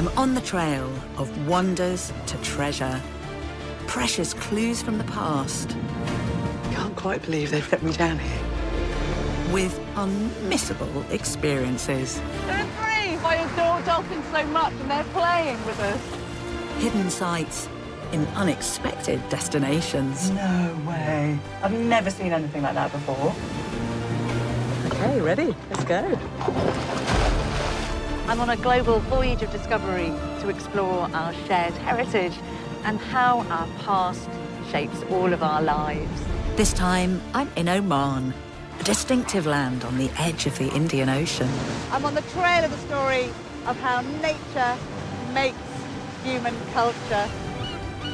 I'm on the trail of wonders to treasure. Precious clues from the past. Can't quite believe they've let me down here. With unmissable experiences. They're free! I adore dolphins so much and they're playing with us. Hidden sights in unexpected destinations. No way. I've never seen anything like that before. Okay, ready? Let's go. I'm on a global voyage of discovery to explore our shared heritage and how our past shapes all of our lives. This time, I'm in Oman, a distinctive land on the edge of the Indian Ocean. I'm on the trail of the story of how nature makes human culture.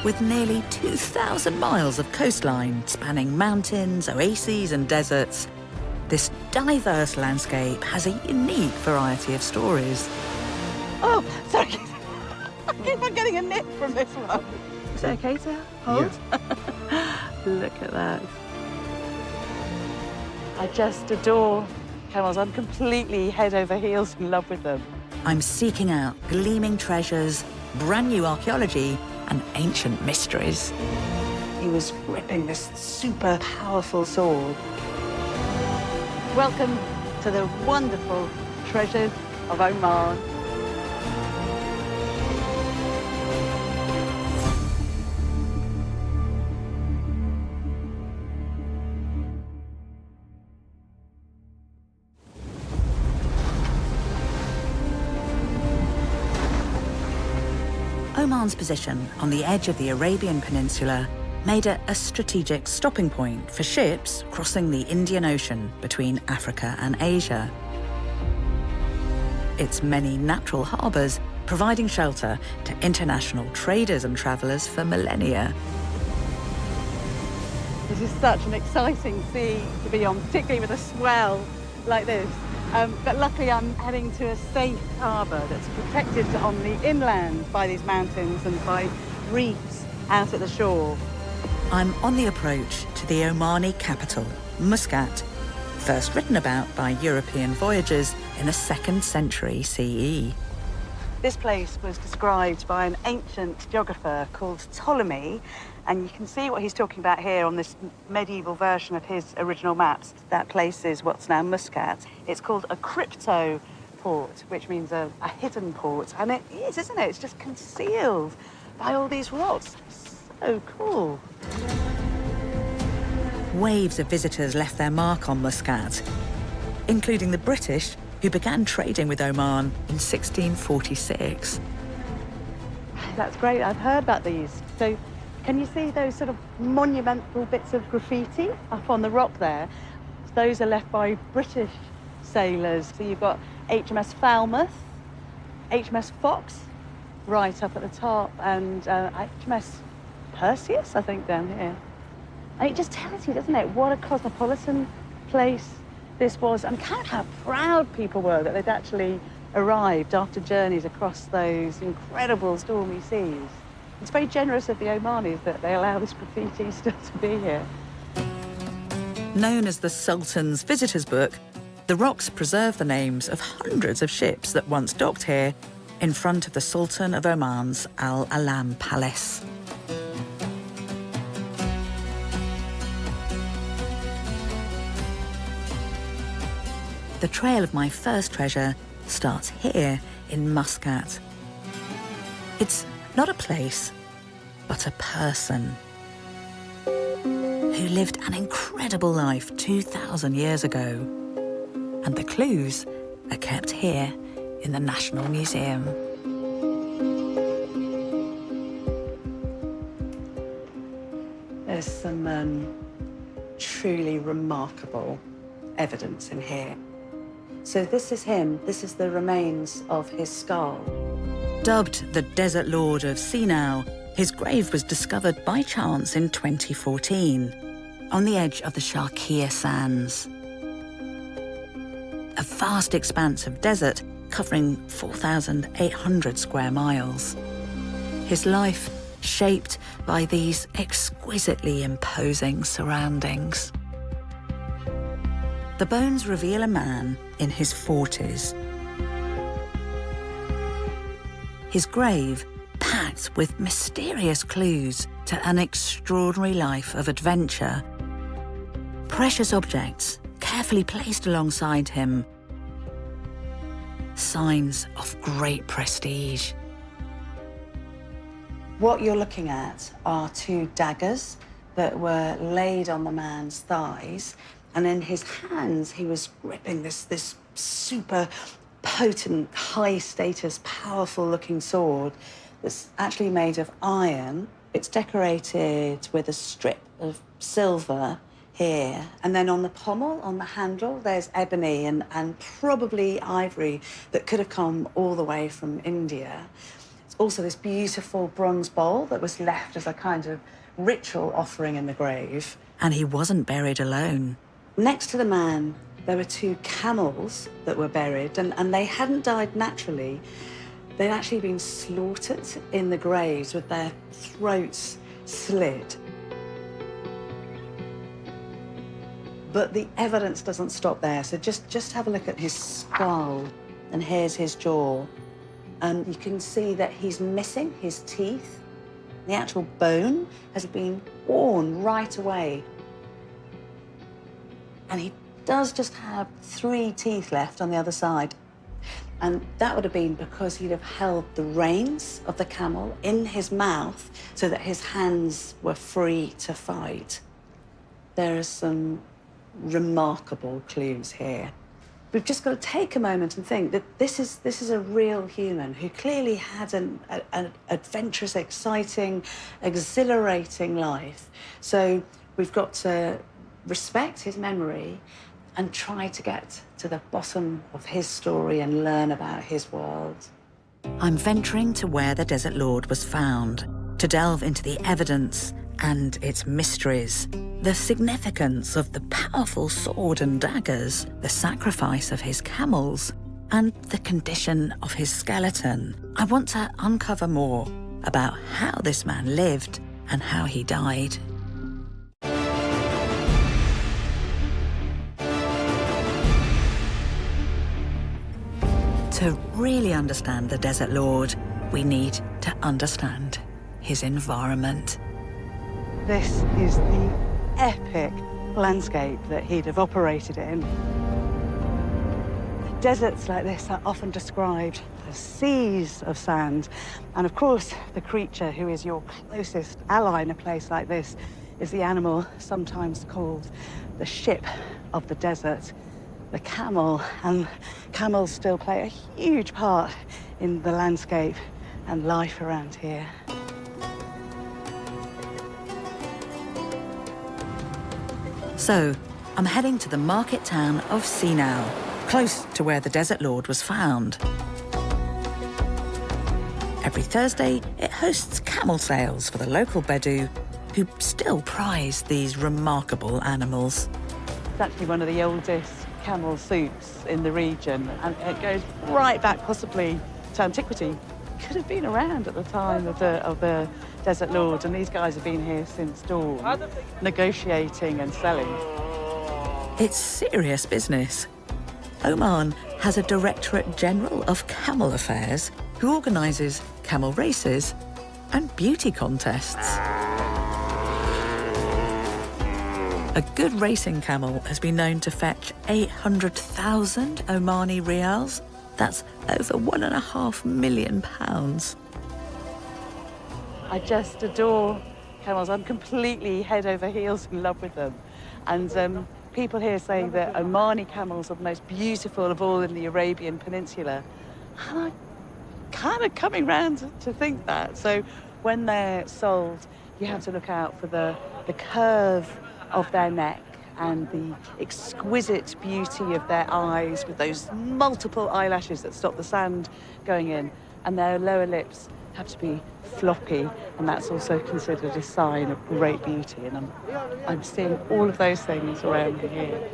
With nearly 2,000 miles of coastline spanning mountains, oases and deserts, this diverse landscape has a unique variety of stories. Oh, sorry. I keep on getting a nip from this one. Is it okay to hold? Yeah. Look at that. I just adore camels. I'm completely head over heels in love with them. I'm seeking out gleaming treasures, brand new archaeology, and ancient mysteries. He was gripping this super powerful sword. Welcome to the wonderful treasures of Oman. Oman's position on the edge of the Arabian Peninsula made it a strategic stopping point for ships crossing the Indian Ocean between Africa and Asia. Its many natural harbours providing shelter to international traders and travellers for millennia. This is such an exciting sea to be on, particularly with a swell like this. But luckily I'm heading to a safe harbour that's protected on the inland by these mountains and by reefs out at the shore. I'm on the approach to the Omani capital, Muscat, first written about by European voyagers in the 2nd century CE. This place was described by an ancient geographer called Ptolemy, and you can see what he's talking about here on this medieval version of his original maps. That place is what's now Muscat. It's called a crypto port, which means a hidden port, and it is, isn't it? It's just concealed by all these rocks. So cool. Waves of visitors left their mark on Muscat, including the British, who began trading with Oman in 1646. That's great. I've heard about these. So can you see those sort of monumental bits of graffiti up on the rock there? Those are left by British sailors. So you've got HMS Falmouth, HMS Fox right up at the top, and HMS Perseus, I think, down here. And it just tells you, doesn't it, what a cosmopolitan place this was, and kind of how proud people were that they'd actually arrived after journeys across those incredible stormy seas. It's very generous of the Omanis that they allow this graffiti still to be here. Known as the Sultan's Visitors Book, the rocks preserve the names of hundreds of ships that once docked here in front of the Sultan of Oman's Al Alam Palace. The trail of my first treasure starts here in Muscat. It's not a place, but a person who lived an incredible life 2,000 years ago. And the clues are kept here in the National Museum. There's some truly remarkable evidence in here. So this is him. This is the remains of his skull. Dubbed the Desert Lord of Sinau, his grave was discovered by chance in 2014 on the edge of the Sharqiya Sands. A vast expanse of desert covering 4,800 square miles. His life shaped by these exquisitely imposing surroundings. The bones reveal a man in his 40s. his grave packed with mysterious clues to an extraordinary life of adventure. Precious objects carefully placed alongside him. Signs of great prestige. What you're looking at are two daggers that were laid on the man's thighs, and in his hands he was gripping this super potent, high-status, powerful-looking sword that's actually made of iron. It's decorated with a strip of silver here, and then on the pommel, on the handle, there's ebony and probably ivory that could have come all the way from India. It's also this beautiful bronze bowl that was left as a kind of ritual offering in the grave. And he wasn't buried alone. Next to the man, there were two camels that were buried, and they hadn't died naturally. They'd actually been slaughtered in the graves with their throats slit. But the evidence doesn't stop there, so just have a look at his skull, and here's his jaw. And you can see that he's missing his teeth. The actual bone has been worn right away. And he does just have 3 teeth left on the other side. And that would have been because he'd have held the reins of the camel in his mouth so that his hands were free to fight. There are some remarkable clues here. We've just got to take a moment and think that this is a real human who clearly had an adventurous, exciting, exhilarating life. So we've got to respect his memory and try to get to the bottom of his story and learn about his world. I'm venturing to where the Desert Lord was found, to delve into the evidence and its mysteries, the significance of the powerful sword and daggers, the sacrifice of his camels, and the condition of his skeleton. I want to uncover more about how this man lived and how he died. To really understand the Desert Lord, we need to understand his environment. This is the epic landscape that he'd have operated in. Deserts like this are often described as seas of sand. And of course, the creature who is your closest ally in a place like this is the animal sometimes called the ship of the desert, the camel. And camels still play a huge part in the landscape and life around here. So, I'm heading to the market town of Sinau, close to where the Desert Lord was found. Every Thursday, it hosts camel sales for the local Bedou, who still prize these remarkable animals. It's actually one of the oldest camel souks in the region, and it goes right back possibly to antiquity. Could have been around at the time of the Desert Lord, and these guys have been here since dawn, negotiating and selling. It's serious business. Oman has a Directorate General of Camel Affairs who organises camel races and beauty contests. A good racing camel has been known to fetch 800,000 Omani rials. That's over £1.5 million. I just adore camels. I'm completely head over heels in love with them. And people here say that Omani camels are the most beautiful of all in the Arabian Peninsula. And I'm kind of coming round to think that. So when they're sold, you have to look out for the curve of their neck and the exquisite beauty of their eyes with those multiple eyelashes that stop the sand going in. And their lower lips have to be floppy, and that's also considered a sign of great beauty. And I'm seeing all of those things around me here.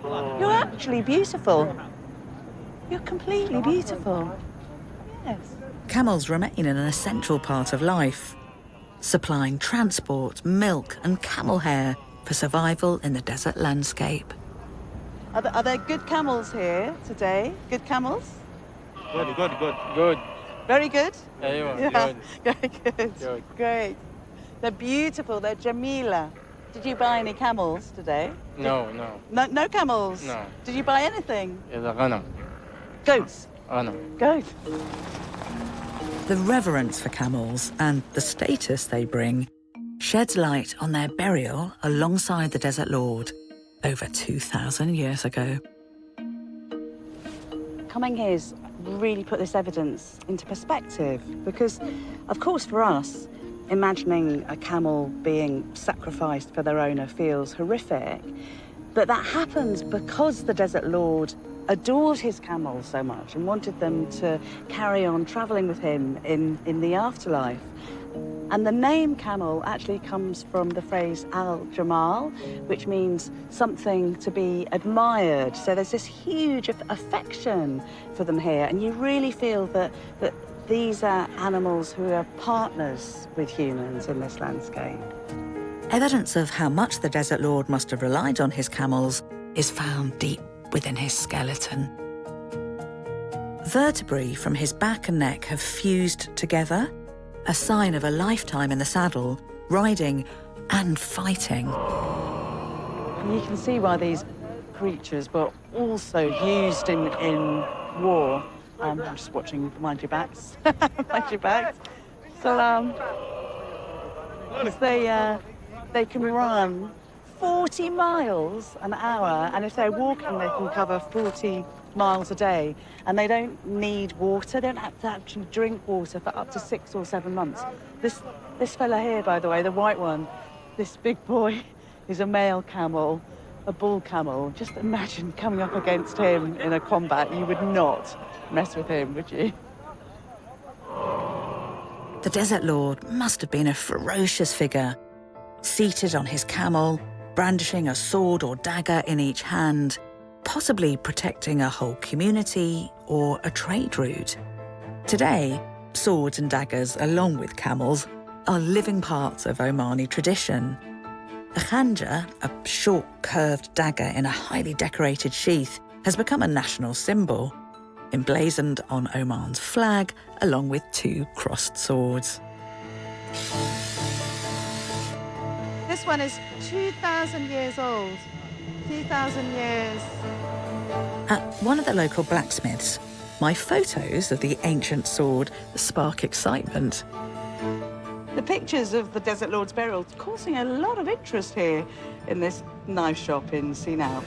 You're actually beautiful. You're completely beautiful. Yes. Camels remain an essential part of life, supplying transport, milk and camel hair for survival in the desert landscape. Are there good camels here today? Good camels? Good. Very good? Yeah, Very good. Good. Great. They're beautiful. They're Jamila. Did you buy any camels today? No. No camels? No. Did you buy anything? إذا غنم. Goats? غنم. Goats. The reverence for camels and the status they bring sheds light on their burial alongside the Desert Lord over 2,000 years ago. Coming here's really put this evidence into perspective because, of course, for us, imagining a camel being sacrificed for their owner feels horrific, but that happens because the Desert Lord adored his camels so much and wanted them to carry on travelling with him in the afterlife. And the name camel actually comes from the phrase al-Jamal, which means something to be admired. So there's this huge affection for them here, and you really feel that these are animals who are partners with humans in this landscape. Evidence of how much the Desert Lord must have relied on his camels is found deep within his skeleton. Vertebrae from his back and neck have fused together, a sign of a lifetime in the saddle, riding and fighting. And you can see why these creatures were also used in war. I'm just watching, mind your backs. Mind your backs. So, they can run 40 miles an hour, and if they're walking, they can cover 40 miles a day, and they don't need water. They don't have to actually drink water for up to 6 or 7 months. This fella here, by the way, the white one, this big boy, is a male camel, a bull camel. Just imagine coming up against him in a combat. You would not mess with him, would you? The Desert Lord must have been a ferocious figure, seated on his camel, brandishing a sword or dagger in each hand, possibly protecting a whole community or a trade route. Today, swords and daggers, along with camels, are living parts of Omani tradition. The khanja, a short, curved dagger in a highly decorated sheath, has become a national symbol, emblazoned on Oman's flag, along with 2 crossed swords. This one is 2,000 years old. 2,000 years. At one of the local blacksmiths, my photos of the ancient sword spark excitement. The pictures of the Desert Lord's burial causing a lot of interest here in this knife shop in Sinau.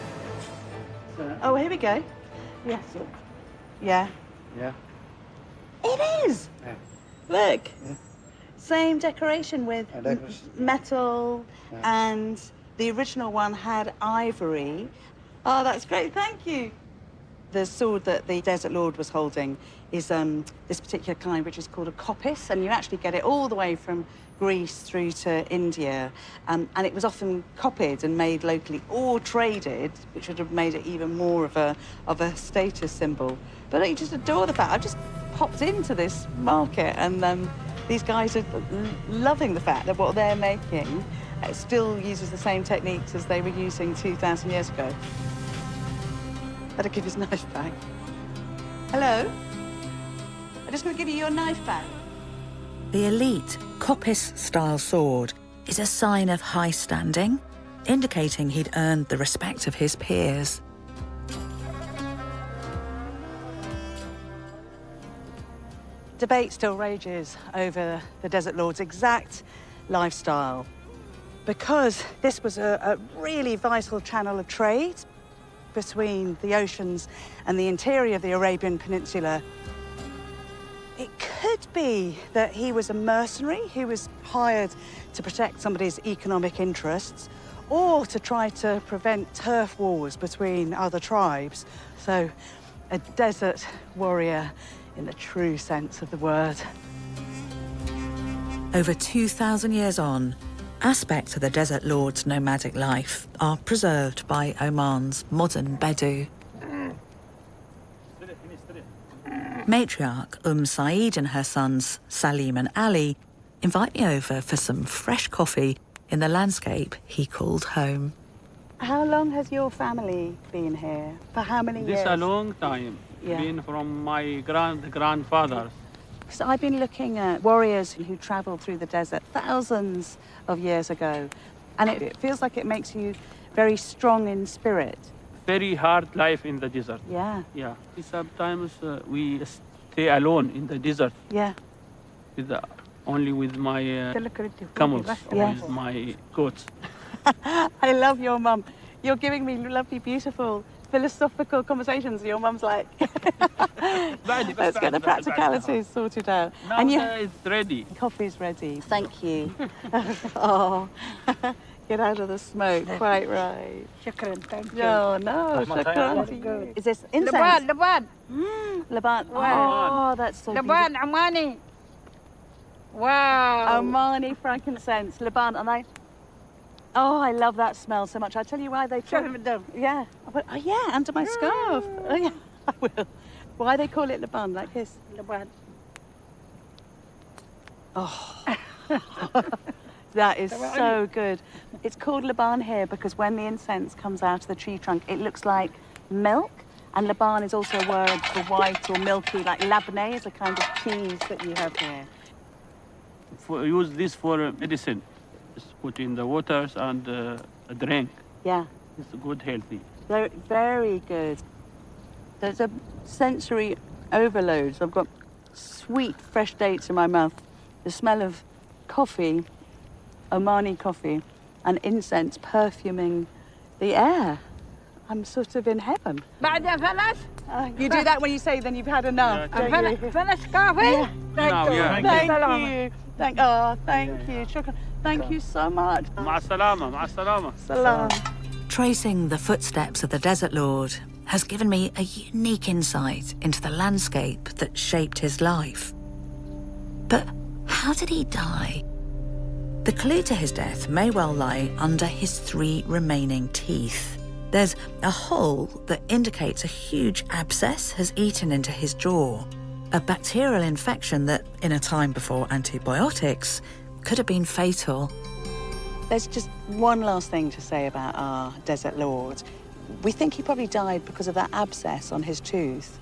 Oh, here we go. Yes. Yeah. Yeah. It is. Yeah. Look. Yeah. Same decoration with metal, and the original one had ivory. Oh, that's great, thank you. The sword that the Desert Lord was holding is this particular kind, which is called a coppice, and you actually get it all the way from Greece through to India. And it was often copied and made locally or traded, which would have made it even more of a status symbol. But I just adore the fact I just popped into this market, and these guys are loving the fact that what they're making still uses the same techniques as they were using 2,000 years ago. Better give his knife back. Hello? I'm just going to give you your knife back. The elite coppice-style sword is a sign of high standing, indicating he'd earned the respect of his peers. Debate still rages over the Desert Lord's exact lifestyle, because this was a really vital channel of trade between the oceans and the interior of the Arabian Peninsula. It could be that he was a mercenary who was hired to protect somebody's economic interests, or to try to prevent turf wars between other tribes. So, a desert warrior in the true sense of the word. Over 2,000 years on, aspects of the Desert Lord's nomadic life are preserved by Oman's modern Bedou. Matriarch Saeed and her sons Salim and Ali invite me over for some fresh coffee in the landscape he called home. How long has your family been here? For how many years? This a long time. Yeah. Been from my grandfather. Because I've been looking at warriors who travelled through the desert thousands of years ago, and it feels like it makes you very strong in spirit. Very hard life in the desert. Yeah. Yeah. Sometimes we stay alone in the desert. Yeah. Only with my camels, Yes. with my goats. I love your mum. You're giving me lovely, beautiful, philosophical conversations. Your mum's like, let's get the practicalities sorted out. Now And it's ready. Coffee's ready. Thank you. Oh, get out of the smoke. Quite right. Shukran, thank you. No, shukran to you. Is this incense? Laban. Laban. Oh, that's so beautiful. Laban, Amani. Wow. Omani frankincense, Laban, and I love that smell so much. I'll tell you why they call it. Yeah. Oh, yeah, under my scarf. Oh, yeah, I will. Why they call it Laban, like this? Laban. Oh, that is so good. It's called Laban here because when the incense comes out of the tree trunk, it looks like milk. And Laban is also a word for white or milky, like labneh is a kind of cheese that you have here. Use this for medicine. Just put in the waters and a drink. Yeah. It's good, healthy. Very, very good. There's a sensory overload. So I've got sweet, fresh dates in my mouth, the smell of coffee, Omani coffee, and incense perfuming the air. I'm sort of in heaven. بعد فلس. You do that when you say then you've had enough. Yeah, don't you? فلس كافي. Now, yeah. Thank you. Shukran. Thank you so much. مع السلامة. مع السلامة. Salam. Tracing the footsteps of the Desert Lord has given me a unique insight into the landscape that shaped his life. But how did he die? The clue to his death may well lie under his 3 remaining teeth. There's a hole that indicates a huge abscess has eaten into his jaw, a bacterial infection that, in a time before antibiotics, could have been fatal. There's just one last thing to say about our Desert Lord. We think he probably died because of that abscess on his tooth.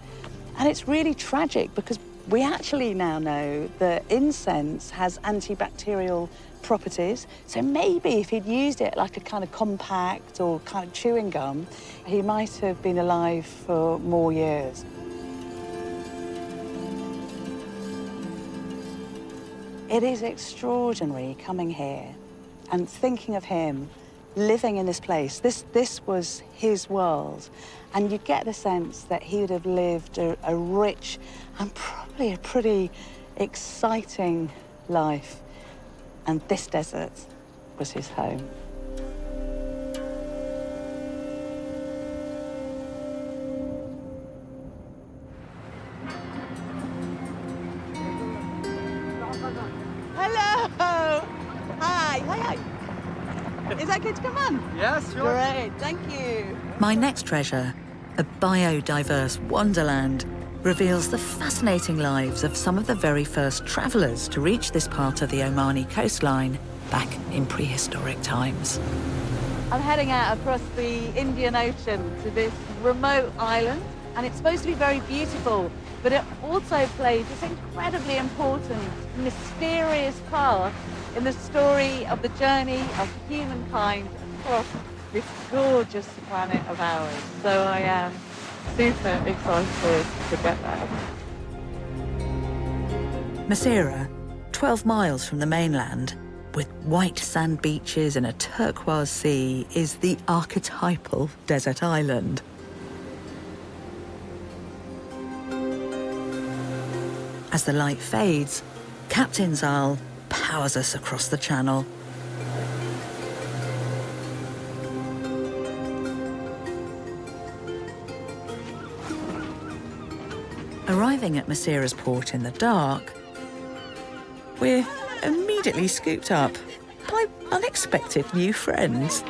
And it's really tragic because we actually now know that incense has antibacterial properties. So maybe if he'd used it like a kind of compact or kind of chewing gum, he might have been alive for more years. It is extraordinary coming here and thinking of him living in this place. This was his world. And you get the sense that he would have lived a rich and probably a pretty exciting life. And this desert was his home. Hello! Hi. Is that good to come on? Yes, sure. Great, thank you. My next treasure, a biodiverse wonderland, reveals the fascinating lives of some of the very first travellers to reach this part of the Omani coastline back in prehistoric times. I'm heading out across the Indian Ocean to this remote island, and it's supposed to be very beautiful, but it also plays this incredibly important, mysterious part in the story of the journey of humankind across this gorgeous planet of ours. So I am super excited to get there. Masira, 12 miles from the mainland, with white sand beaches and a turquoise sea, is the archetypal desert island. As the light fades, Captain Zal powers us across the channel. Arriving at Masira's port in the dark, we're immediately scooped up by unexpected new friends.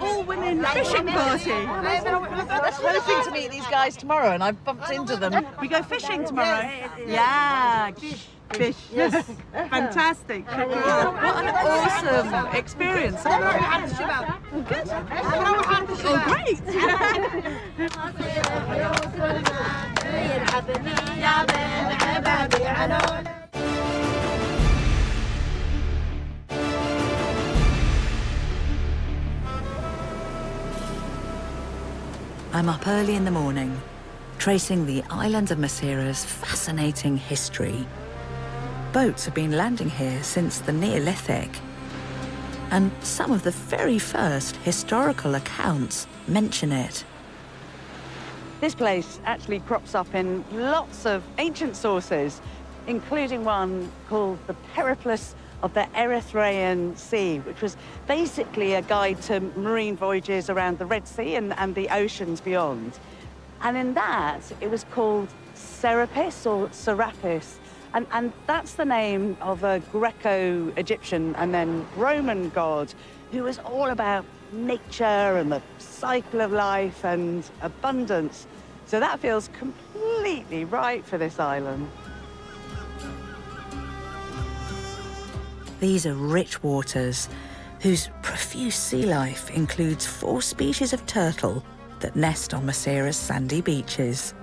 All-women fishing party. I was hoping to meet these guys tomorrow, and I've bumped into them. We go fishing tomorrow? Yeah, fish. Yes. Fantastic. What an awesome experience. Good. Oh, great! I'm up early in the morning, tracing the island of Maceira's fascinating history. Boats have been landing here since the Neolithic, and some of the very first historical accounts mention it. This place actually crops up in lots of ancient sources, including one called the Periplus of the Erythraean Sea, which was basically a guide to marine voyages around the Red Sea and the oceans beyond. And in that, it was called Serapis or Serapis, and that's the name of a Greco-Egyptian and then Roman god who was all about nature and the cycle of life and abundance. So that feels completely right for this island. These are rich waters whose profuse sea life includes 4 species of turtle that nest on Maceira's sandy beaches.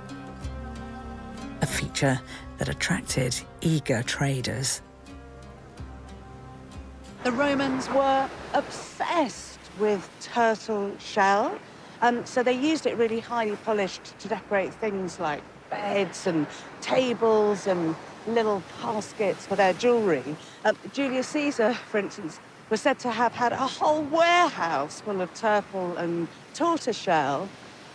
A feature that attracted eager traders. The Romans were obsessed with turtle shell, so they used it really highly polished to decorate things like beds and tables and little caskets for their jewellery. Julius Caesar, for instance, was said to have had a whole warehouse full of turtle and tortoiseshell.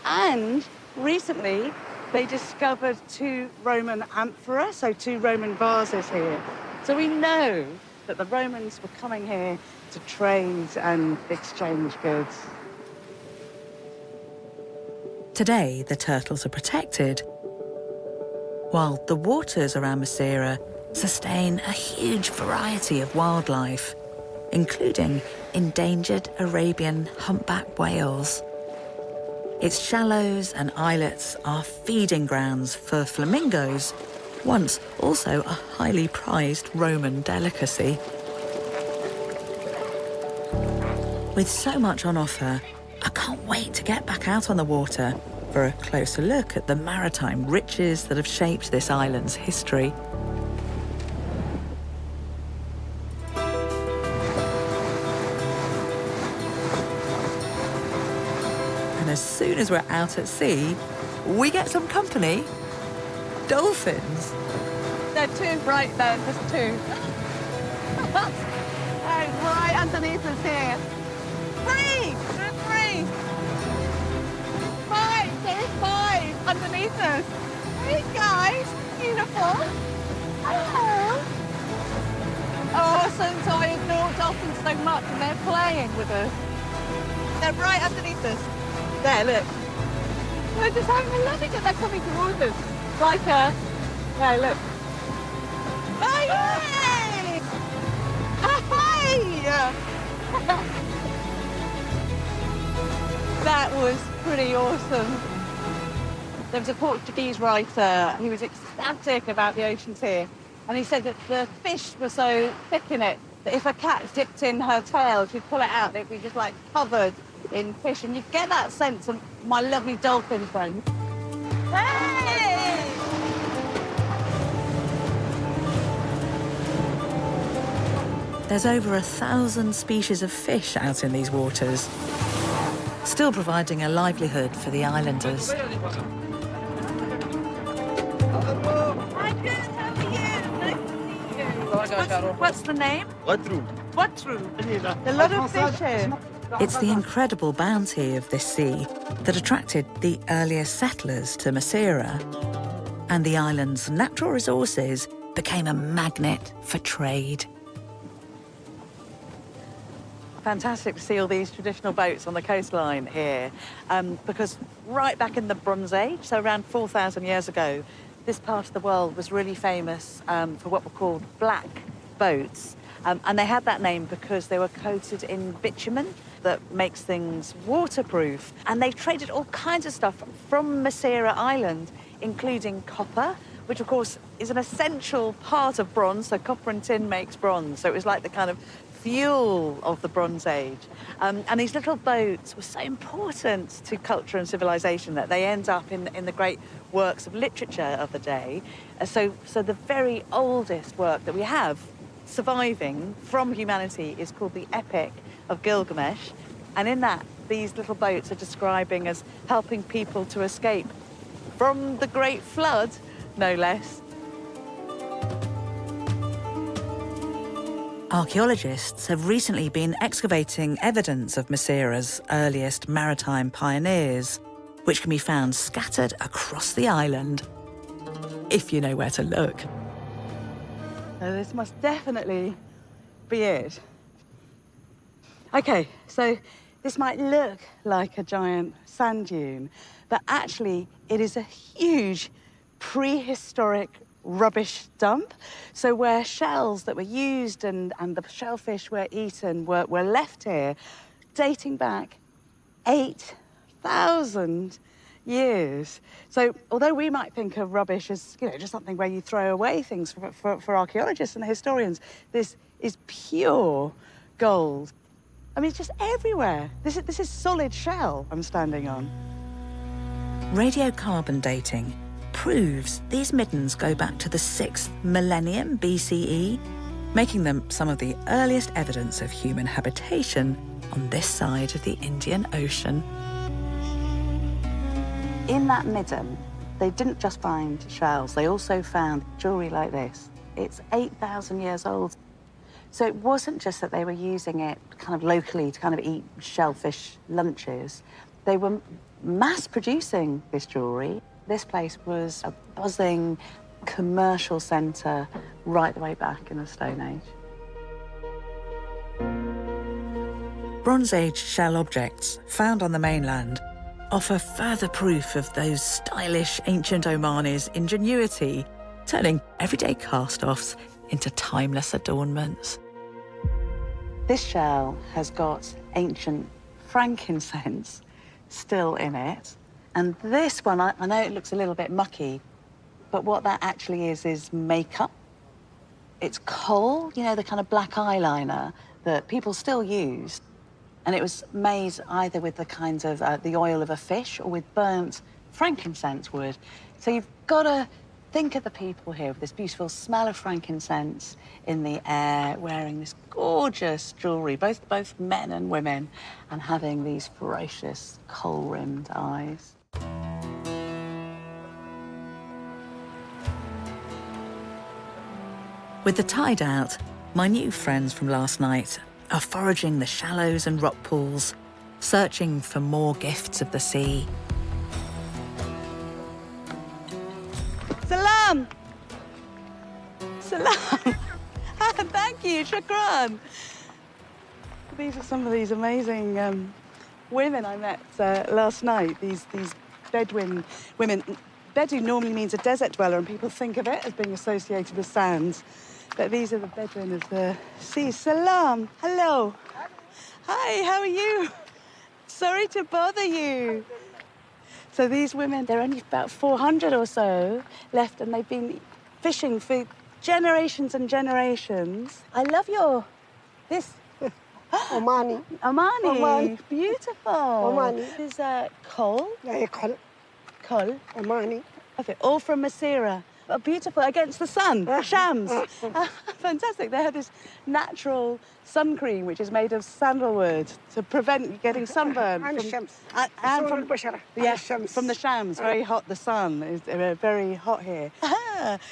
And recently, they discovered 2 Roman amphora, so 2 Roman vases here. So we know that the Romans were coming here to trade and exchange goods. Today, the turtles are protected, while the waters around Maceira sustain a huge variety of wildlife, including endangered Arabian humpback whales. Its shallows and islets are feeding grounds for flamingos, once also a highly prized Roman delicacy. With so much on offer, I can't wait to get back out on the water for a closer look at the maritime riches that have shaped this island's history. And as soon as we're out at sea, we get some company. Dolphins. There are 2 right there, there's 2. Right underneath us here. 3! There are 3! 5! There is 5 underneath us. Hey guys, beautiful. Hello. Oh, since I adore dolphins so much and they're playing with us. They're right underneath us. There, look. We're just having a look at they're coming towards us. Like a... Yeah, look. Oh, yay! Hi! That was pretty awesome. There was a Portuguese writer who was ecstatic about the oceans here. And he said that the fish were so thick in it that if a cat dipped in her tail, she'd pull it out, they'd be just like covered in fish. And you get that sense of my lovely dolphin friend. Hey! There's over 1,000 species of fish out in these waters, still providing a livelihood for the islanders. Hi, good. How are you? Nice to see you. What's the name? Watru. A lot of fish here. It's the incredible bounty of this sea that attracted the earliest settlers to Maceira, and the island's natural resources became a magnet for trade. Fantastic to see all these traditional boats on the coastline here, because right back in the Bronze Age, so around 4,000 years ago, this part of the world was really famous for what were called black boats. And they had that name because they were coated in bitumen that makes things waterproof. And they traded all kinds of stuff from Maceira Island, including copper, which of course is an essential part of bronze. So copper and tin makes bronze. So it was like the kind of fuel of the Bronze Age. And these little boats were so important to culture and civilization that they end up in the great works of literature of the day. So the very oldest work that we have surviving from humanity is called the Epic of Gilgamesh. And in that, these little boats are describing as helping people to escape from the Great Flood, no less. Archaeologists have recently been excavating evidence of Masira's earliest maritime pioneers, which can be found scattered across the island, if you know where to look. So this must definitely be it. OK, so this might look like a giant sand dune, but actually it is a huge prehistoric rubbish dump. So where shells that were used and the shellfish were eaten were left here, dating back 8,000 years. So although we might think of rubbish as, you know, just something where you throw away things for archaeologists and historians, this is pure gold. I mean, it's just everywhere. This is solid shell I'm standing on. Radiocarbon dating proves these middens go back to the 6th millennium BCE, making them some of the earliest evidence of human habitation on this side of the Indian Ocean. In that midden, they didn't just find shells, they also found jewellery like this. It's 8,000 years old. So it wasn't just that they were using it kind of locally to kind of eat shellfish lunches. They were mass-producing this jewellery. This place was a buzzing commercial centre right the way back in the Stone Age. Bronze Age shell objects found on the mainland offer further proof of those stylish ancient Omanis' ingenuity, turning everyday cast-offs into timeless adornments. This shell has got ancient frankincense still in it. And this one, I know it looks a little bit mucky, but what that actually is makeup. It's kohl, you know, the kind of black eyeliner that people still use. And it was made either with the kinds of the oil of a fish or with burnt frankincense wood. So you've got to think of the people here with this beautiful smell of frankincense in the air, wearing this gorgeous jewellery, both men and women, and having these ferocious kohl-rimmed eyes. With the tide out, my new friends from last night are foraging the shallows and rock pools, searching for more gifts of the sea. Salam! Salam! Thank you, shukran. These are some of these amazing women I met last night, these Bedouin women. Bedouin normally means a desert dweller, and people think of it as being associated with sands. But these are the Bedouin of the sea. Salam. Hello. Hi, how are you? Sorry to bother you. So these women, they're only about 400 or so left, and they've been fishing for generations and generations. I love this. Omani. Omani. Omani. Beautiful. Omani. This is kohl. Yeah, Kohl. Omani. Perfect. All from Masira. Beautiful against the sun. Shams. Fantastic. They have this natural sun cream which is made of sandalwood to prevent you getting sunburn. And Shams. And from the Shams. Very hot. The sun is very hot here.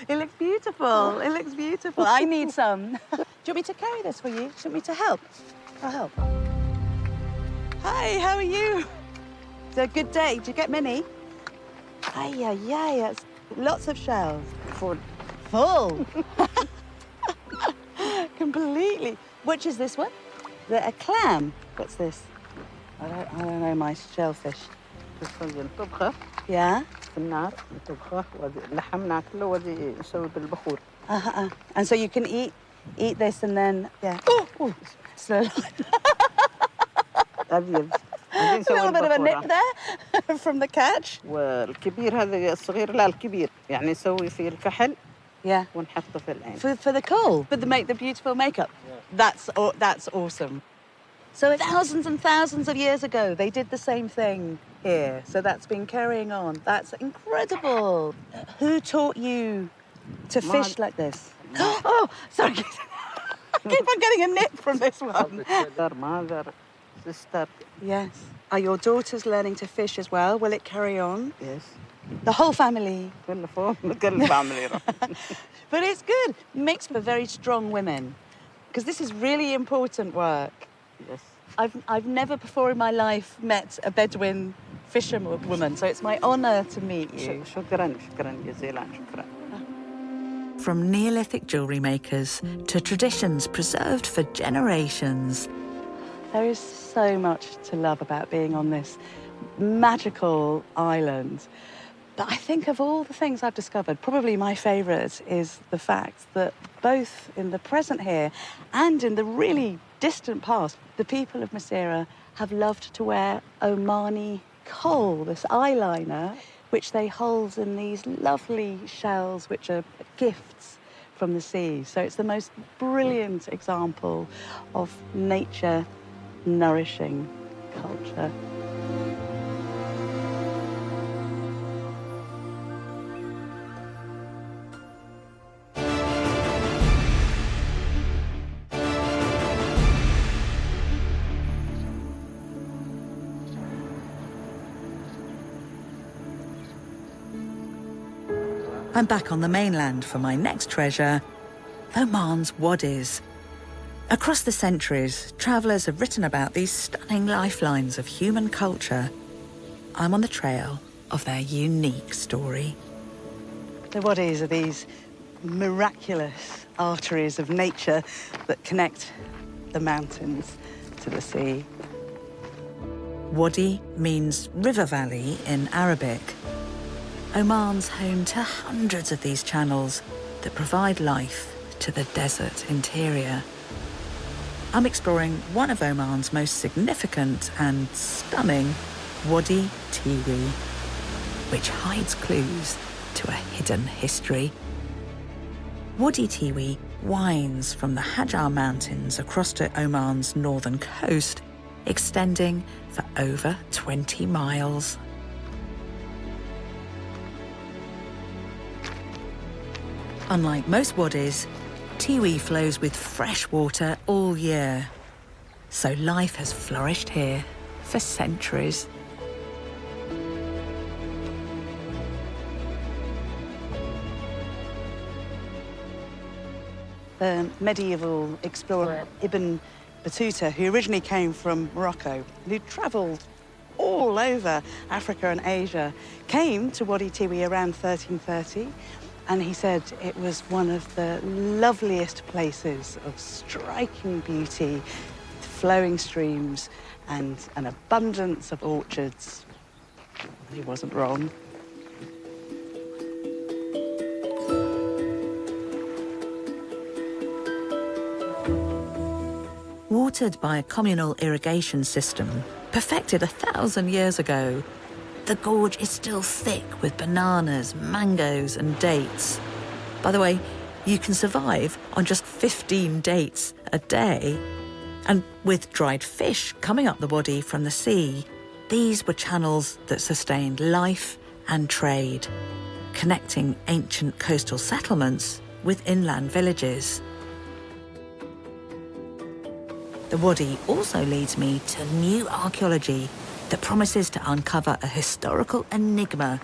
It looks beautiful. It looks beautiful. I need some. Do you want me to carry this for you? Do you want me to help? I'll help. Hi, how are you? It's a good day. Do you get many? Ay, that's lots of shells. Full. Full. Completely. Which is this one? A clam. What's this? I don't know my shellfish. Yeah? And so you can eat this and then, yeah. Oh, slow. A little bit of a nip there from the catch. والكبير هذا الصغير لا الكبير يعني نسوي فيه الكحل Yeah. ونحطه في العين. For the coal, For the beautiful makeup. That's awesome. So thousands and thousands of years ago, they did the same thing here. So that's been carrying on. That's incredible. Who taught you to fish like this? Oh, sorry. I keep on getting a nip from this one. Mother, sister. Yes. Are your daughters learning to fish as well? Will it carry on? Yes. The whole family? كل family. But it's good. It makes for very strong women. Because this is really important work. Yes. I've never before in my life met a Bedouin fisherwoman, so it's my honour to meet you. شكرا جزيلا شكرا. From Neolithic jewellery makers to traditions preserved for generations. There is so much to love about being on this magical island. But I think of all the things I've discovered, probably my favourite is the fact that both in the present here and in the really distant past, the people of Masira have loved to wear Omani kohl, this eyeliner, which they hold in these lovely shells, which are gifts from the sea. So it's the most brilliant example of nature nourishing culture. I'm back on the mainland for my next treasure, Oman's wadis. Across the centuries, travellers have written about these stunning lifelines of human culture. I'm on the trail of their unique story. The wadis are these miraculous arteries of nature that connect the mountains to the sea. Wadi means river valley in Arabic. Oman's home to hundreds of these channels that provide life to the desert interior. I'm exploring one of Oman's most significant and stunning, Wadi Tiwi, which hides clues to a hidden history. Wadi Tiwi winds from the Hajar Mountains across to Oman's northern coast, extending for over 20 miles. Unlike most wadis, Tiwi flows with fresh water all year. So life has flourished here for centuries. The medieval explorer Ibn Battuta, who originally came from Morocco, who travelled all over Africa and Asia, came to Wadi Tiwi around 1330. And he said it was one of the loveliest places of striking beauty, flowing streams and an abundance of orchards. He wasn't wrong. Watered by a communal irrigation system, perfected 1,000 years ago, the gorge is still thick with bananas, mangoes and dates. By the way, you can survive on just 15 dates a day. And with dried fish coming up the Wadi from the sea, these were channels that sustained life and trade, connecting ancient coastal settlements with inland villages. The Wadi also leads me to new archaeology that promises to uncover a historical enigma,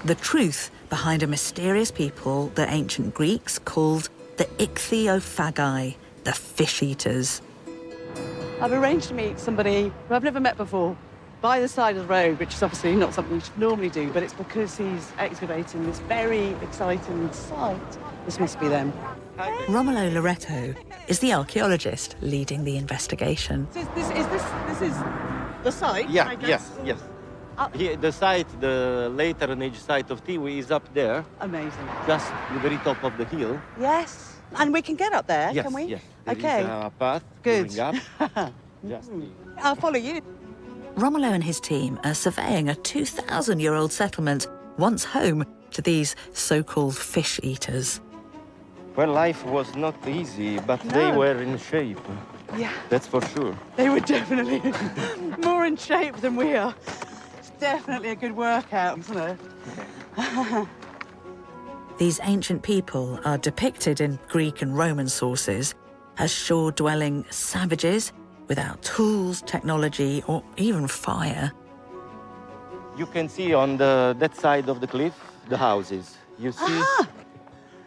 the truth behind a mysterious people that ancient Greeks called the ichthyophagi, the fish-eaters. I've arranged to meet somebody who I've never met before by the side of the road, which is obviously not something you should normally do, but it's because he's excavating this very exciting site. This must be them. Romolo Loreto is the archaeologist leading the investigation. This is the site? Yeah, yes. Here, the site, the later age site of Tiwi is up there, Amazing. just the very top of the hill. Yes. And we can get up there, Yes, can we? yes. There Okay. is a path Good. going up. Just I'll follow you. Romolo and his team are surveying a 2,000-year-old settlement, once home to these so-called fish-eaters. Well, life was not easy, but they No. were in shape. Yeah. That's for sure. They were definitely more in shape than we are. It's definitely a good workout, isn't it? These ancient people are depicted in Greek and Roman sources as shore-dwelling savages without tools, technology, or even fire. You can see on that side of the cliff the houses. You see?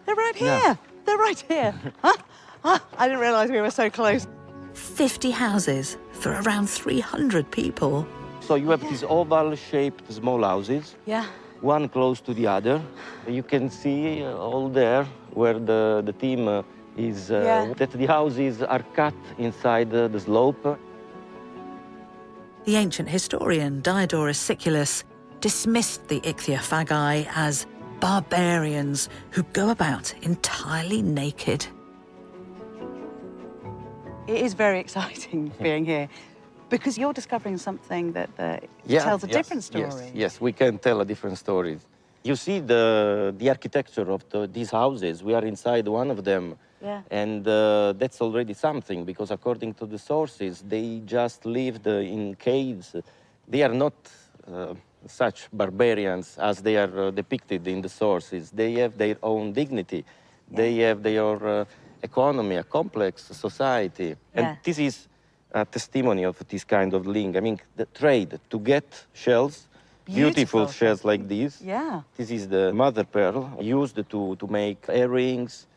They're right here. Yeah. They're right here. Huh? I didn't realise we were so close. 50 houses for around 300 people. So you have these oval-shaped small houses, Yeah. one close to the other. You can see all there where the team is, Yeah. that the houses are cut inside the slope. The ancient historian Diodorus Siculus dismissed the ichthyophagi as barbarians who go about entirely naked. It is very exciting being here because you're discovering something that tells a different story. Yes, we can tell a different story. You see the architecture of these houses. We are inside one of them. Yeah. And that's already something, because according to the sources, they just lived in caves. They are not such barbarians as they are depicted in the sources. They have their own dignity. Yeah. They have their economy, a complex society. Yeah. And this is a testimony of this kind of link. I mean, the trade to get shells, beautiful shells like this. Yeah. This is the mother pearl used to make earrings.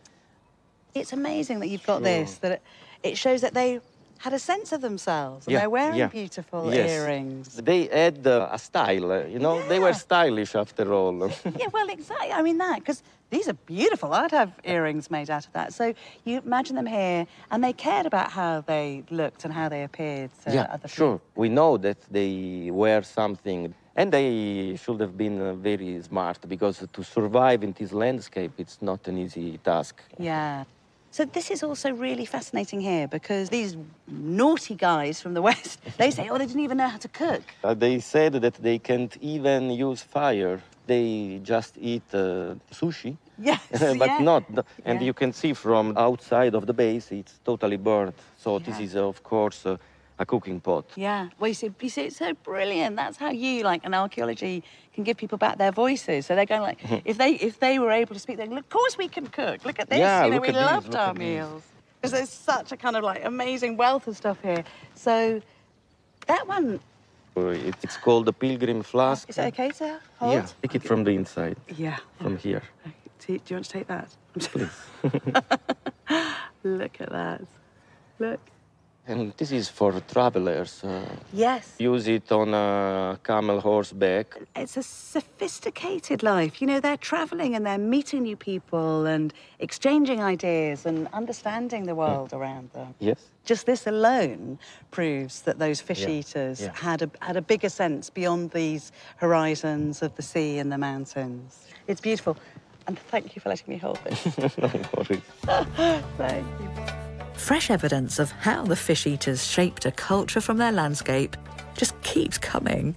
It's amazing that you've got this, that it shows that they had a sense of themselves and they're wearing beautiful earrings. They had a style, you know, they were stylish after all. Yeah, well, exactly. I mean that, because these are beautiful. I'd have earrings made out of that. So you imagine them here, and they cared about how they looked and how they appeared to other people. Sure. We know that they wear something, and they should have been very smart, because to survive in this landscape, it's not an easy task. Yeah. So this is also really fascinating here, because these naughty guys from the West, they say, oh, they didn't even know how to cook. They said that they can't even use fire. They just eat sushi. Yes, But not. And you can see from outside of the base, it's totally burnt. So this is, of course, a cooking pot. Yeah. Well, you see, it's so brilliant. That's how you, like, in archaeology, can give people back their voices. So they're going like, if they were able to speak, they're like, of course we can cook. Look at this. Yeah, you know, look we at these, loved look our at these. meals. Because there's such a kind of like amazing wealth of stuff here. So that one, It's called the pilgrim flask. is it okay to hold? Yeah, take it from the inside, Yeah. from here. Do you want to take that? Please. Look at that. Look. And this is for travelers. Yes. Use it on a camel horseback. It's a sophisticated life. You know, they're traveling and they're meeting new people and exchanging ideas and understanding the world around them. Yes. Just this alone proves that those fish eaters had a bigger sense beyond these horizons of the sea and the mountains. It's beautiful. And thank you for letting me hold this. No worries. Thank you. Fresh evidence of how the fish eaters shaped a culture from their landscape just keeps coming.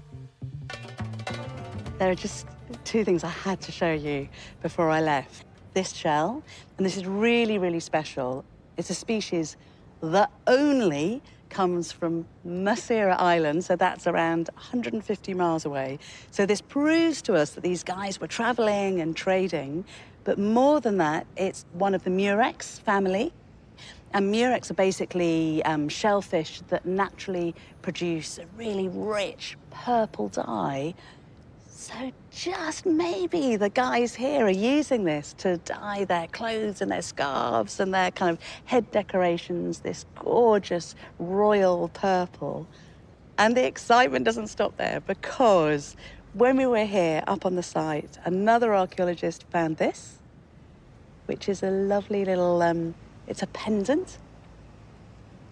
There are just two things I had to show you before I left. This shell, and this is really, really special. It's a species that only comes from Masira Island, so that's around 150 miles away. So this proves to us that these guys were traveling and trading, but more than that, it's one of the Murex family. And murex are basically shellfish that naturally produce a really rich purple dye. So just maybe the guys here are using this to dye their clothes and their scarves and their kind of head decorations, this gorgeous royal purple. And the excitement doesn't stop there, because when we were here up on the site, another archaeologist found this, which is a lovely little, it's a pendant.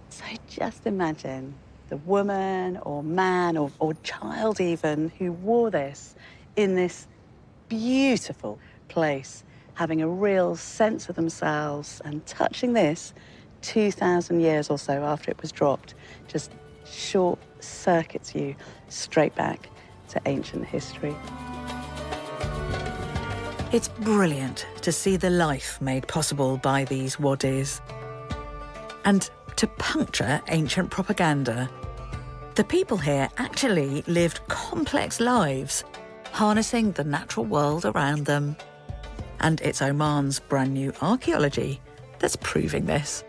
So just imagine the woman or man or child even who wore this in this beautiful place, having a real sense of themselves, and touching this 2,000 years or so after it was dropped, just short circuits you straight back to ancient history. It's brilliant to see the life made possible by these wadis. And to puncture ancient propaganda, the people here actually lived complex lives, harnessing the natural world around them. And it's Oman's brand new archaeology that's proving this.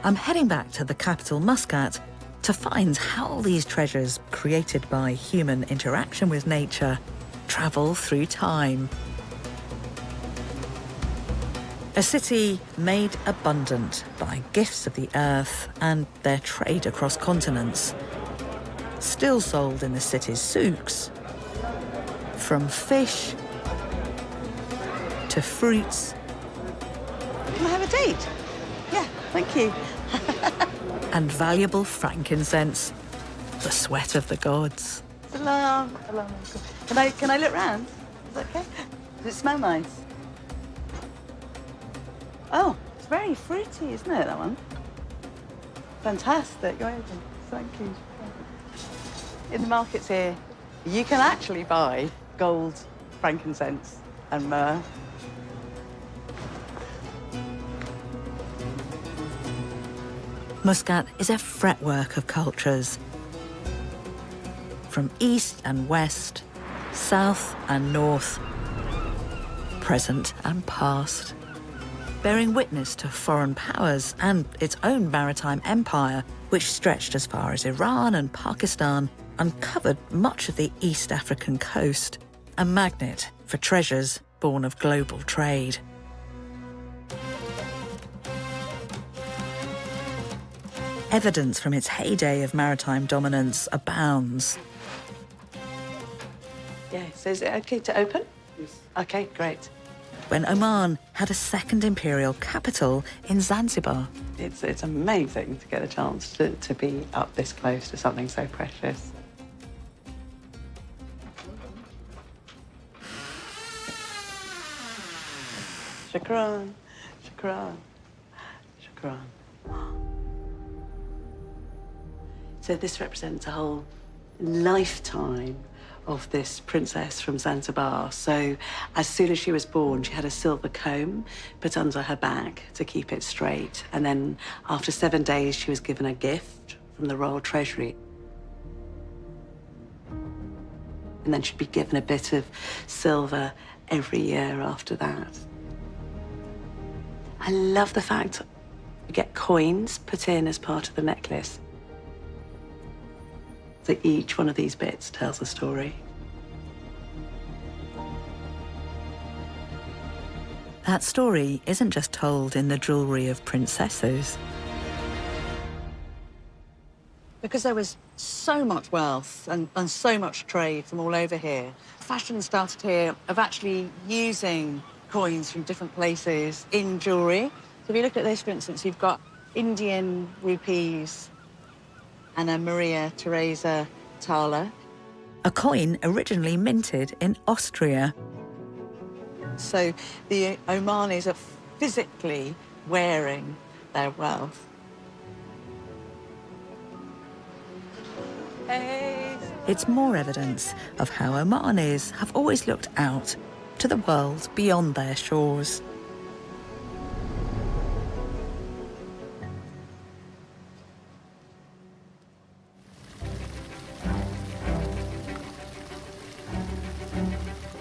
I'm heading back to the capital, Muscat, to find how these treasures, created by human interaction with nature, travel through time. A city made abundant by gifts of the earth and their trade across continents, still sold in the city's souks. From fish to fruits. Can I have a date? Yeah, thank you. And valuable frankincense, the sweat of the gods. Salam. Salam. Can I look round? Is that okay? Does it smell nice? Oh, it's very fruity, isn't it, that one? Fantastic. Go ahead. Thank you. In the markets here, you can actually buy gold, frankincense, and myrrh. Muscat is a fretwork of cultures. From east and west, south and north, present and past, bearing witness to foreign powers and its own maritime empire, which stretched as far as Iran and Pakistan and covered much of the East African coast, a magnet for treasures born of global trade. Evidence from its heyday of maritime dominance abounds. Yeah, so is it okay to open? Yes. Okay, great. When Oman had a second imperial capital in Zanzibar. It's amazing to get a chance to be up this close to something so precious. Shukran, shukran, shukran. So this represents a whole lifetime of this princess from Zanzibar. So as soon as she was born, she had a silver comb put under her back to keep it straight. And then after 7 days, she was given a gift from the royal treasury. And then she'd be given a bit of silver every year after that. I love the fact you get coins put in as part of the necklace. So each one of these bits tells a story. That story isn't just told in the jewellery of princesses. Because there was so much wealth and so much trade from all over here, fashion started here of actually using coins from different places in jewellery. So if you look at this, for instance, you've got Indian rupees and a Maria Theresa thaler. A coin originally minted in Austria. So the Omanis are physically wearing their wealth. Hey. It's more evidence of how Omanis have always looked out to the world beyond their shores.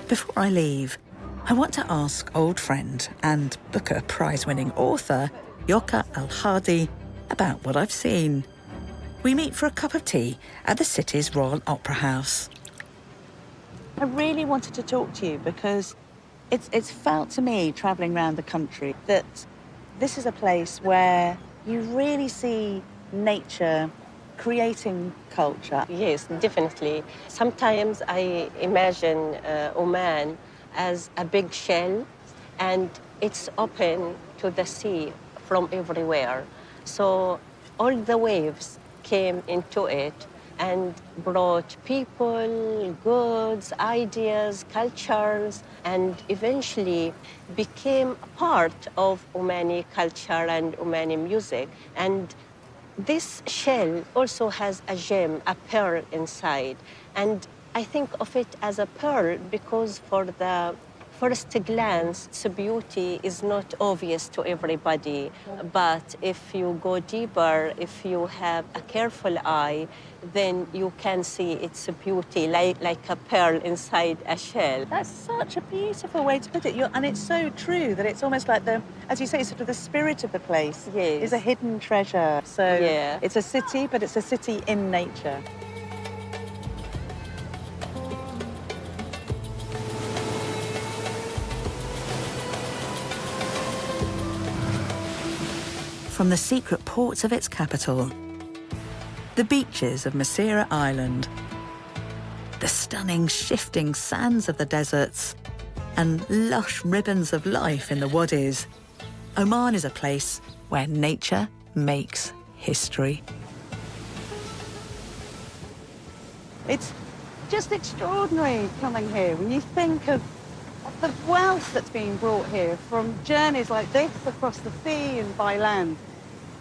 Before I leave, I want to ask old friend and Booker Prize-winning author Yoka Al-Hadi about what I've seen. We meet for a cup of tea at the city's Royal Opera House. I really wanted to talk to you because it's felt to me, travelling around the country, that this is a place where you really see nature creating culture. Yes, definitely. Sometimes I imagine Oman as a big shell, and it's open to the sea from everywhere. So all the waves came into it and brought people, goods, ideas, cultures, and eventually became a part of Omani culture and Omani music. And this shell also has a gem, a pearl inside. And I think of it as a pearl because for the first glance, its beauty is not obvious to everybody. But if you go deeper, if you have a careful eye, then you can see its beauty like a pearl inside a shell. That's such a beautiful way to put it. And it's so true that it's almost like as you say, sort of the spirit of the place Yes. is a hidden treasure. So Yeah. it's a city, but it's a city in nature. From the secret ports of its capital, the beaches of Masira Island, the stunning shifting sands of the deserts, and lush ribbons of life in the wadis, Oman is a place where nature makes history. It's just extraordinary coming here when you think of the wealth that's being brought here from journeys like this across the sea and by land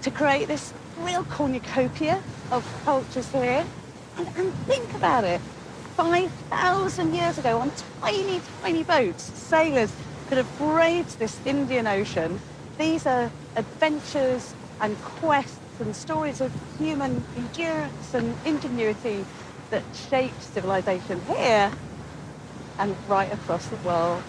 to create this real cornucopia of cultures here. And think about it, 5,000 years ago on tiny, tiny boats, sailors could have braved this Indian Ocean. These are adventures and quests and stories of human endurance and ingenuity that shaped civilization here and right across the world.